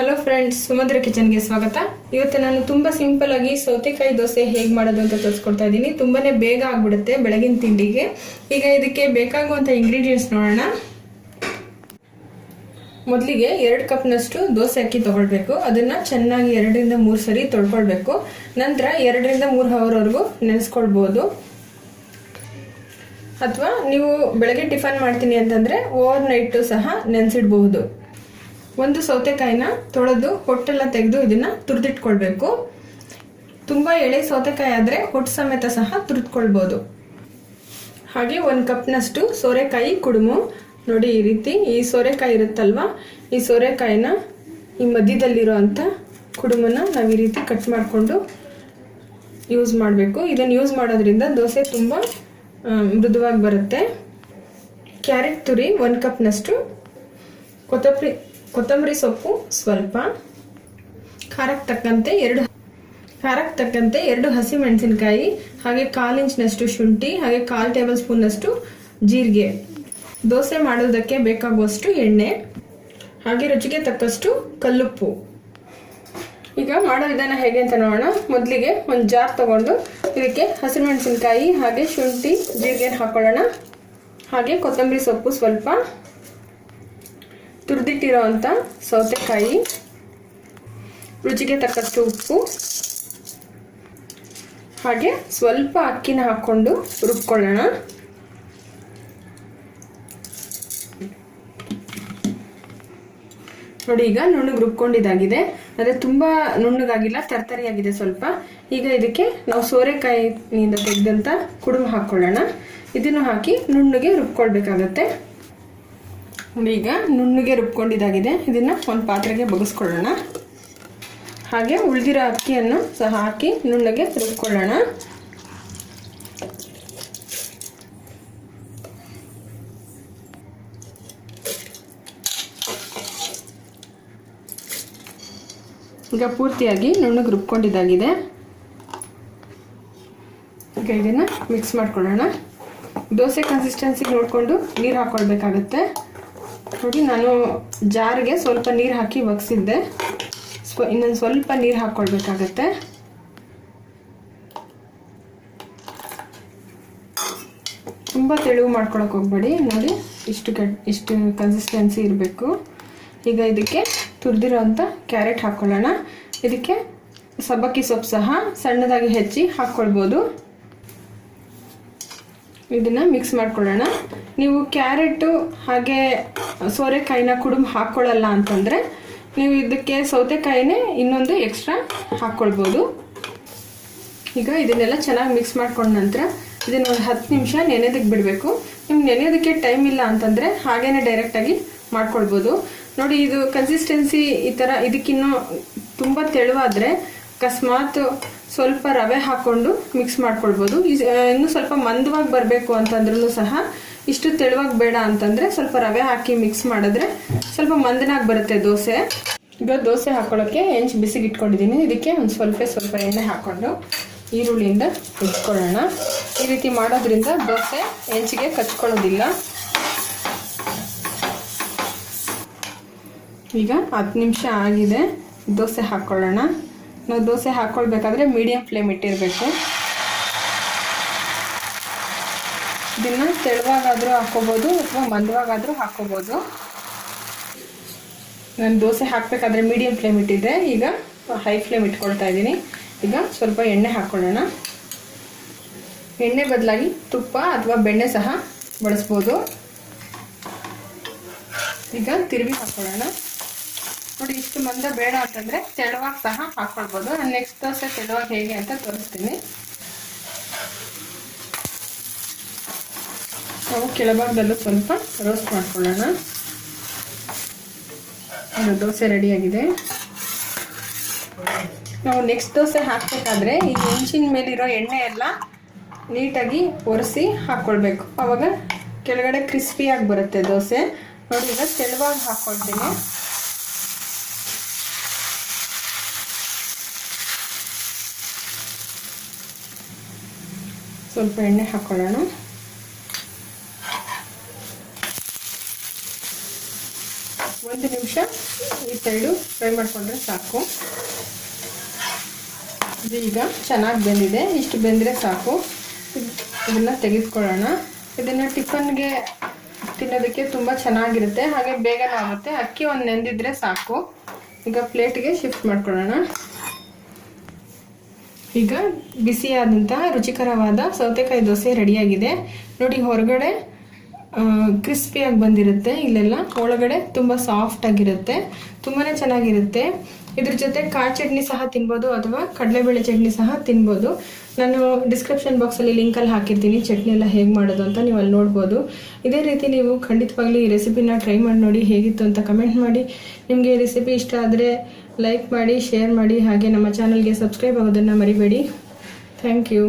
Hello friends, ಸುಮದ್ರ ಕಿಚನ್ಗೆ ಸ್ವಾಗತ. ಇವತ್ತು ನಾನು ತುಂಬಾ ಸಿಂಪಲ್ ಆಗಿ ಸೌತೆಕಾಯಿ ದೋಸೆ ಹೇಗೆ ಮಾಡೋದು ಅಂತ ತೋರಿಸ್ಕೊಡ್ತಾ ಇದ್ದೀನಿ. ತುಂಬಾನೇ ಬೇಗ ಆಗ್ಬಿಡುತ್ತೆ ಬೆಳಗಿನ ತಿಂಡಿಗೆ. ಈಗ ಇದಕ್ಕೆ ಬೇಕಾಗುವಂತ ಇಂಗ್ರೀಡಿಯೆಂಟ್ಸ್ ನೋಡೋಣ. ಮೊದಲಿಗೆ 2 ಕಪ್ನಷ್ಟು ದೋಸೆ ಅಕ್ಕಿ ತಗೊಳ್ಬೇಕು. ಅದನ್ನ ಚೆನ್ನಾಗಿ 2 ರಿಂದ 3 ಸರಿ ತೊಳ್ಕೊಳ್ಬೇಕು. ನಂತರ 2 ರಿಂದ 3 ಅವರ್ವರೆಗೂ ನೆನೆಸ್ಕೊಳ್ಬಹುದು. ಅಥವಾ ನೀವು ಬೆಳಗ್ಗೆ ಟಿಫನ್ ಮಾಡ್ತೀನಿ ಅಂತಂದ್ರೆ ಓವರ್ ನೈಟ್ ಸಹ ನೆನೆಸಿಡಬಹುದು. ಒಂದು ಸೌತೆಕಾಯಿನ ತೊಳೆದು ಹೊಟ್ಟೆಲ್ಲ ತೆಗೆದು ಇದನ್ನ ತುರಿದಿಟ್ಕೊಳ್ಬೇಕು. ತುಂಬಾ ಎಳೆ ಸೌತೆಕಾಯಿ ಆದ್ರೆ ಹೊಟ್ಟು ಸಮೇತ ಸಹ ತುರಿದ್ಕೊಳ್ಬಹುದು. ಹಾಗೆ 1 ಕಪ್ನಷ್ಟು ಸೋರೆಕಾಯಿ ಕುಡುಮು. ನೋಡಿ, ಈ ರೀತಿ ಈ ಸೋರೆಕಾಯಿ ಇರುತ್ತಲ್ವಾ, ಈ ಸೋರೆಕಾಯಿನ ಈ ಮಧ್ಯದಲ್ಲಿರುವಂತ ಕುಡುಮನ್ನ ನಾವು ಈ ರೀತಿ ಕಟ್ ಮಾಡಿಕೊಂಡು ಯೂಸ್ ಮಾಡಬೇಕು. ಇದನ್ನು ಯೂಸ್ ಮಾಡೋದ್ರಿಂದ ದೋಸೆ ತುಂಬಾ ಮೃದುವಾಗಿ ಬರುತ್ತೆ. ಕ್ಯಾರೆಟ್ ತುರಿ 1 ಕಪ್ನಷ್ಟು, ಕೊತ್ತಂಬರಿ ಸೊಪ್ಪು ಸ್ವಲ್ಪ, ಖಾರಕ್ಕೆ ತಕ್ಕಂತೆ 2 ಹಸಿ ಮೆಣಸಿನಕಾಯಿ, ಹಾಗೆ 1/4 ಇಂಚಿನಷ್ಟು ಶುಂಠಿ, ಹಾಗೆ 1/4 ಟೇಬಲ್ ಸ್ಪೂನ್ನಷ್ಟು ಜೀರಿಗೆ, ದೋಸೆ ಮಾಡೋದಕ್ಕೆ ಬೇಕಾಗುವಷ್ಟು ಎಣ್ಣೆ, ಹಾಗೆ ರುಚಿಗೆ ತಕ್ಕಷ್ಟು ಕಲ್ಲುಪ್ಪು. ಈಗ ಮಾಡೋ ವಿಧಾನ ಹೇಗೆ ಅಂತ ನೋಡೋಣ. ಮೊದಲಿಗೆ ಒಂದು ಜಾರ್ ತಗೊಂಡು ಇದಕ್ಕೆ ಹಸಿರು ಮೆಣಸಿನಕಾಯಿ ಹಾಗೆ ಶುಂಠಿ ಜೀರಿಗೆ ಹಾಕೊಳ್ಳೋಣ. ಹಾಗೆ ಕೊತ್ತಂಬರಿ ಸೊಪ್ಪು ಸ್ವಲ್ಪ, ತುರಿದಿಟ್ಟಿರೋ ಅಂಥ ಸೌತೆಕಾಯಿ, ರುಚಿಗೆ ತಕ್ಕಷ್ಟು ಉಪ್ಪು, ಹಾಗೆ ಸ್ವಲ್ಪ ಅಕ್ಕಿನ ಹಾಕ್ಕೊಂಡು ರುಬ್ಕೊಳ್ಳೋಣ. ನೋಡಿ, ಈಗ ನುಣ್ಣಗೆ ರುಬ್ಕೊಂಡಿದ್ದಾಗಿದೆ. ಆದರೆ ತುಂಬಾ ನುಣ್ಣಗಾಗಿಲ್ಲ, ತರ್ತರಿಯಾಗಿದೆ ಸ್ವಲ್ಪ. ಈಗ ಇದಕ್ಕೆ ನಾವು ಸೋರೆಕಾಯಿನಿಂದ ತೆಗೆದಂತ ಕುಡುಮು ಹಾಕೊಳ್ಳೋಣ. ಇದನ್ನು ಹಾಕಿ ನುಣ್ಣಗೆ ರುಬ್ಕೊಳ್ಬೇಕಾಗತ್ತೆ. ಈಗ ನುಣ್ಣಗೆ ರುಬ್ಕೊಂಡಿದ್ದಾಗಿದೆ. ಇದನ್ನ ಒಂದು ಪಾತ್ರೆಗೆ ಬಗ್ಗಿಸ್ಕೊಳ್ಳೋಣ. ಹಾಗೆ ಉಳಿದಿರೋ ಅಕ್ಕಿಯನ್ನು ಸಹ ಹಾಕಿ ನುಣ್ಣಗೆ ರುಬ್ಕೊಳ್ಳೋಣ. ಈಗ ಪೂರ್ತಿಯಾಗಿ ನುಣ್ಣಗೆ ರುಬ್ಕೊಂಡಿದ್ದಾಗಿದೆ. ಈಗ ಇದನ್ನು ಮಿಕ್ಸ್ ಮಾಡ್ಕೊಳ್ಳೋಣ. ದೋಸೆ ಕನ್ಸಿಸ್ಟೆನ್ಸಿಗೆ ನೋಡಿಕೊಂಡು ನೀರು ಹಾಕ್ಕೊಳ್ಬೇಕಾಗತ್ತೆ. ನೋಡಿ, ನಾನು ಜಾರಿಗೆ ಸ್ವಲ್ಪ ನೀರು ಹಾಕಿ ಬಗ್ಸಿದ್ದೆ. ಇನ್ನೊಂದು ಸ್ವಲ್ಪ ನೀರು ಹಾಕ್ಕೊಳ್ಬೇಕಾಗತ್ತೆ. ತುಂಬ ತೆಳುವು ಮಾಡ್ಕೊಳಕ್ಕೆ ಹೋಗ್ಬೇಡಿ. ನೋಡಿ, ಇಷ್ಟು ಕನ್ಸಿಸ್ಟೆನ್ಸಿ ಇರಬೇಕು. ಈಗ ಇದಕ್ಕೆ ತುರಿದಿರೋಂಥ ಕ್ಯಾರೆಟ್ ಹಾಕ್ಕೊಳ್ಳೋಣ. ಇದಕ್ಕೆ ಸಬ್ಬಕ್ಕಿ ಸೊಪ್ಪು ಸಹ ಸಣ್ಣದಾಗಿ ಹೆಚ್ಚಿ ಹಾಕ್ಕೊಳ್ಬೋದು. ಇದನ್ನು ಮಿಕ್ಸ್ ಮಾಡ್ಕೊಳ್ಳೋಣ. ನೀವು ಕ್ಯಾರೆಟು ಹಾಗೆ ಸೋರೆಕಾಯಿನ ಕುಡುಮು ಹಾಕ್ಕೊಳ್ಳಲ್ಲ ಅಂತಂದರೆ ನೀವು ಇದಕ್ಕೆ ಸೌತೆಕಾಯಿನೇ ಇನ್ನೊಂದು ಎಕ್ಸ್ಟ್ರಾ ಹಾಕ್ಕೊಳ್ಬೋದು. ಈಗ ಇದನ್ನೆಲ್ಲ ಚೆನ್ನಾಗಿ ಮಿಕ್ಸ್ ಮಾಡ್ಕೊಂಡ ನಂತರ ಇದನ್ನು ಒಂದು 10 ನಿಮಿಷ ನೆನೆಯೋದಕ್ಕೆ ಬಿಡಬೇಕು. ನಿಮ್ಗೆ ನೆನೆಯೋದಕ್ಕೆ ಟೈಮ್ ಇಲ್ಲ ಅಂತಂದರೆ ಹಾಗೇನೆ ಡೈರೆಕ್ಟಾಗಿ ಮಾಡ್ಕೊಳ್ಬೋದು. ನೋಡಿ, ಇದು ಕನ್ಸಿಸ್ಟೆನ್ಸಿ ಈ ಥರ ಇದಕ್ಕಿನ್ನೂ ತುಂಬ ತೆಳುವಾದರೆ ಅಕಸ್ಮಾತ್ ಸ್ವಲ್ಪ ರವೆ ಹಾಕ್ಕೊಂಡು ಮಿಕ್ಸ್ ಮಾಡ್ಕೊಳ್ಬೋದು. ಇನ್ನೂ ಸ್ವಲ್ಪ ಮಂದವಾಗಿ ಬರಬೇಕು ಅಂತಂದ್ರೂ ಸಹ, ಇಷ್ಟು ತೆಳುವಾಗಿ ಬೇಡ ಅಂತಂದರೆ ಸ್ವಲ್ಪ ರವೆ ಹಾಕಿ ಮಿಕ್ಸ್ ಮಾಡಿದ್ರೆ ಸ್ವಲ್ಪ ಮಂದನಾಗಿ ಬರುತ್ತೆ ದೋಸೆ. ಈಗ ದೋಸೆ ಹಾಕ್ಕೊಳ್ಳೋಕ್ಕೆ ಹೆಂಚು ಬಿಸಿಗೆ ಇಟ್ಕೊಂಡಿದ್ದೀನಿ. ಇದಕ್ಕೆ ಒಂದು ಸ್ವಲ್ಪ ಎಣ್ಣೆ ಹಾಕ್ಕೊಂಡು ಈರುಳ್ಳಿಯಿಂದ ಇಟ್ಕೊಳ್ಳೋಣ. ಈ ರೀತಿ ಮಾಡೋದ್ರಿಂದ ದೋಸೆ ಹೆಂಚಿಗೆ ಕಚ್ಕೊಳ್ಳೋದಿಲ್ಲ. ಈಗ 10 ನಿಮಿಷ ಆಗಿದೆ. ದೋಸೆ ಹಾಕ್ಕೊಳ್ಳೋಣ. ನಾವು ದೋಸೆ ಹಾಕ್ಕೊಳ್ಬೇಕಾದ್ರೆ ಮೀಡಿಯಂ ಫ್ಲೇಮ್ ಇಟ್ಟಿರಬೇಕು. ಇದನ್ನು ತೆಳುವಾಗಾದರೂ ಹಾಕ್ಕೋಬೋದು ಅಥವಾ ಮಂದವಾಗಾದರೂ ಹಾಕ್ಕೋಬೋದು. ನಾನು ದೋಸೆ ಹಾಕಬೇಕಾದ್ರೆ ಮೀಡಿಯಂ ಫ್ಲೇಮ್ ಇಟ್ಟಿದ್ದೆ. ಈಗ ಹೈ ಫ್ಲೇಮ್ ಇಟ್ಕೊಳ್ತಾ ಇದ್ದೀನಿ. ಈಗ ಸ್ವಲ್ಪ ಎಣ್ಣೆ ಹಾಕ್ಕೊಳ್ಳೋಣ. ಎಣ್ಣೆ ಬದಲಾಗಿ ತುಪ್ಪ ಅಥವಾ ಬೆಣ್ಣೆ ಸಹ ಬಳಸ್ಬೋದು. ಈಗ ತಿರುವಿ ಹಾಕ್ಕೊಳ್ಳೋಣ. ನೋಡಿ, ಇಷ್ಟು ಮಂದ ಬೇಡ ಅಂತಂದರೆ ತೆಳುವಾಗಿ ಸಹ ಹಾಕ್ಕೊಳ್ಬೋದು. ನಾನು ನೆಕ್ಸ್ಟ್ ದೋಸೆ ತೆಳುವಾಗಿ ಹೇಗೆ ಅಂತ ತೋರಿಸ್ತೀನಿ. ನಾವು ಕೆಳಭಾಗದಲ್ಲೂ ಸ್ವಲ್ಪ ರೋಸ್ಟ್ ಮಾಡ್ಕೊಳ್ಳೋಣ. ಅದು ದೋಸೆ ರೆಡಿಯಾಗಿದೆ. ನಾವು ನೆಕ್ಸ್ಟ್ ದೋಸೆ ಹಾಕಬೇಕಾದ್ರೆ ಈ ಹೆಂಚಿನ ಮೇಲಿರೋ ಎಣ್ಣೆ ಎಲ್ಲ ನೀಟಾಗಿ ಒರೆಸಿ ಹಾಕ್ಕೊಳ್ಬೇಕು. ಆವಾಗ ಕೆಳಗಡೆ ಕ್ರಿಸ್ಪಿಯಾಗಿ ಬರುತ್ತೆ ದೋಸೆ. ನೋಡಿ, ಈಗ ತೆಳುವಾಗಿ ಹಾಕ್ಕೊಳ್ತೀನಿ. ಸ್ವಲ್ಪ ಎಣ್ಣೆ ಹಾಕ್ಕೊಳ್ಳೋಣ. ಒಂದು ನಿಮಿಷ ಈ ಸೈಡು ಫ್ರೈ ಮಾಡಿಕೊಂಡ್ರೆ ಸಾಕು. ಇದು ಈಗ ಚೆನ್ನಾಗಿ ಬೆಂದಿದೆ. ಇಷ್ಟು ಬೆಂದರೆ ಸಾಕು. ಇದನ್ನು ತೆಗೆದುಕೊಳ್ಳೋಣ. ಇದನ್ನು ಟಿಫನ್ಗೆ ತಿನ್ನೋದಕ್ಕೆ ತುಂಬ ಚೆನ್ನಾಗಿರುತ್ತೆ, ಹಾಗೆ ಬೇಗನೂ ಆಗುತ್ತೆ. ಅಕ್ಕಿ ಒಂದು ನೆಂದಿದ್ರೆ ಸಾಕು. ಈಗ ಪ್ಲೇಟ್ಗೆ ಶಿಫ್ಟ್ ಮಾಡ್ಕೊಳ್ಳೋಣ. ಈಗ ಬಿಸಿಯಾದಂಥ ರುಚಿಕರವಾದ ಸೌತೆಕಾಯಿ ದೋಸೆ ರೆಡಿಯಾಗಿದೆ ನೋಡಿ. ಹೊರಗಡೆ ಕ್ರಿಸ್ಪಿಯಾಗಿ ಬಂದಿರುತ್ತೆ, ಇಲ್ಲೆಲ್ಲ ಒಳಗಡೆ ತುಂಬ ಸಾಫ್ಟಾಗಿರುತ್ತೆ, ತುಂಬಾ ಚೆನ್ನಾಗಿರುತ್ತೆ. ಇದ್ರ ಜೊತೆ ಕಾಯಿ ಚಟ್ನಿ ಸಹ ತಿನ್ಬೋದು ಅಥವಾ ಕಡಲೆಬೇಳೆ ಚಟ್ನಿ ಸಹ ತಿನ್ಬೋದು. ನಾನು ಡಿಸ್ಕ್ರಿಪ್ಷನ್ ಬಾಕ್ಸಲ್ಲಿ ಲಿಂಕಲ್ಲಿ ಹಾಕಿರ್ತೀನಿ ಚಟ್ನಿ ಎಲ್ಲ ಹೇಗೆ ಮಾಡೋದು ಅಂತ, ನೀವು ಅಲ್ಲಿ ನೋಡ್ಬೋದು. ಇದೇ ರೀತಿ ನೀವು ಖಂಡಿತವಾಗ್ಲೂ ಈ ರೆಸಿಪಿನ ಟ್ರೈ ಮಾಡಿ ನೋಡಿ, ಹೇಗಿತ್ತು ಅಂತ ಕಮೆಂಟ್ ಮಾಡಿ. ನಿಮಗೆ ಈ ರೆಸಿಪಿ ಇಷ್ಟ ಆದರೆ ಲೈಕ್ ಮಾಡಿ, ಶೇರ್ ಮಾಡಿ, ಹಾಗೆ ನಮ್ಮ ಚಾನಲ್ಗೆ ಸಬ್ಸ್ಕ್ರೈಬ್ ಆಗೋದನ್ನು ಮರಿಬೇಡಿ. Thank you.